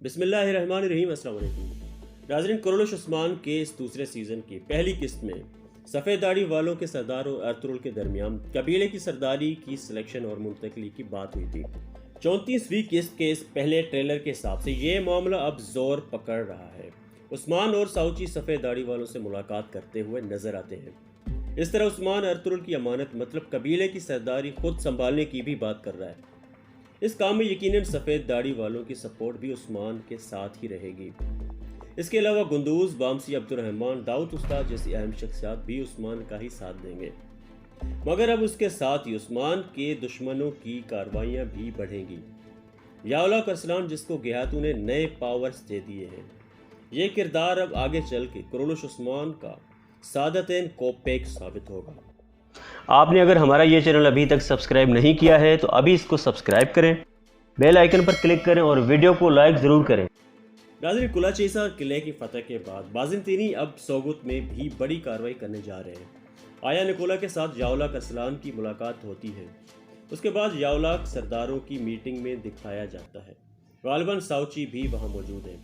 बिस्मिल्लाहिर्रहमानिर्रहीम। अस्सलाम वालेकुम नाज़रीन, कुरुलुस ओस्मान के इस दूसरे सीज़न की पहली किस्त में सफ़ेद दाढ़ी वालों के सरदार और अर्तुगरुल के दरमियान कबीले की सरदारी की सिलेक्शन और मुंतकली की बात हुई थी। 34वीं किस्त के इस पहले ट्रेलर के हिसाब से ये मामला अब जोर पकड़ रहा है। उस्मान और साउची सफ़ेद दाढ़ी वालों से मुलाकात करते हुए नजर आते हैं। इस तरह उस्मान अर्तुगरुल की अमानत मतलब कबीले की सरदारी खुद संभालने की भी बात कर रहा है। इस काम में यकीनन सफ़ेद दाढ़ी वालों की सपोर्ट भी उस्मान के साथ ही रहेगी। इसके अलावा गुंदूज, बामसी, अब्दुर्रहमान, दाऊद उस्ताद जैसी अहम शख्सियात भी उस्मान का ही साथ देंगे। मगर अब उसके साथ ही उस्मान के दुश्मनों की कार्रवाइयाँ भी बढ़ेंगी। याउला करसलान, जिसको गेहातू ने नए पावर्स दे दिए हैं, ये किरदार अब आगे चल के कुरुलुस ओस्मान का सादतैन कोपेक साबित होगा। आपने अगर हमारा ये चैनल अभी तक सब्सक्राइब नहीं किया है तो अभी इसको सब्सक्राइब करें, बेल आइकन पर क्लिक करें और वीडियो को लाइक ज़रूर करें। नाज़रीन, कुलाचेसा और किले की फतह के बाद बाज़िंतीनी अब सोगुत में भी बड़ी कार्रवाई करने जा रहे हैं। आया निकोला के साथ याउला करसलान की मुलाकात होती है। उसके बाद याउला सरदारों की मीटिंग में दिखाया जाता है। गालिबन साउची भी वहाँ मौजूद है।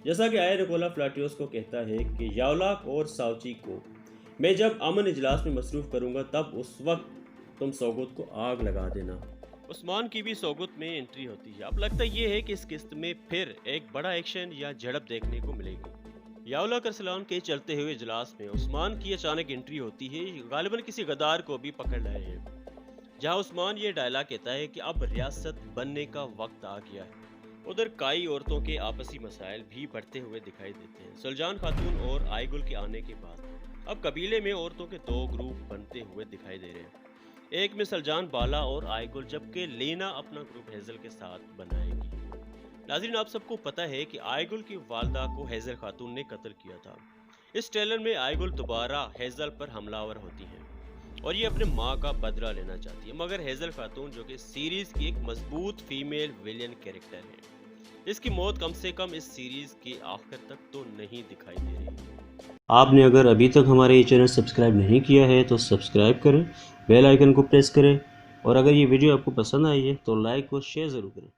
जैसा कि आया निकोला फ्लाटियोस को कहता है कि याउला और साउची को मैं जब अमन इजलास में मसरूफ़ करूँगा तब उस वक्त तुम सोगुत को आग लगा देना। उस्मान की भी सोगुत में एंट्री होती है। अब लगता ये है कि इस किस्त में फिर एक बड़ा एक्शन या झड़प देखने को मिलेगी। याउला करसलान के चलते हुए इजलास में उस्मान की अचानक एंट्री होती है। गालिबन किसी गद्दार को भी पकड़ लाए हैं, जहां उस्मान ये डायलॉग कहता है कि अब रियासत बनने का वक्त आ गया है। उधर कई औरतों के आपसी मसाइल भी बढ़ते हुए दिखाई देते हैं। सुल्तान खातून और आयगुल के आने के बाद अब कबीले में औरतों के दो ग्रुप बनते हुए दिखाई दे रहे हैं। एक में सलजान बाला और आयगुल, जबकि लीना अपना ग्रुप हेजल के साथ बनाएगी। नाज़रीन, आप सबको पता है कि आयगुल की वालदा को हेजल खातून ने कत्ल किया था। इस ट्रेलर में आयगुल दोबारा हेजल पर हमलावर होती है और ये अपने माँ का बदला लेना चाहती है। मगर हेजल खातून, जो कि सीरीज की एक मजबूत फीमेल विलियन कैरेक्टर है, इसकी मौत कम से कम इस सीरीज के आखिर तक तो नहीं दिखाई दे रही। आपने अगर अभी तक हमारे ये चैनल सब्सक्राइब नहीं किया है तो सब्सक्राइब करें, बेल आइकन को प्रेस करें और अगर ये वीडियो आपको पसंद आई है तो लाइक और शेयर ज़रूर करें।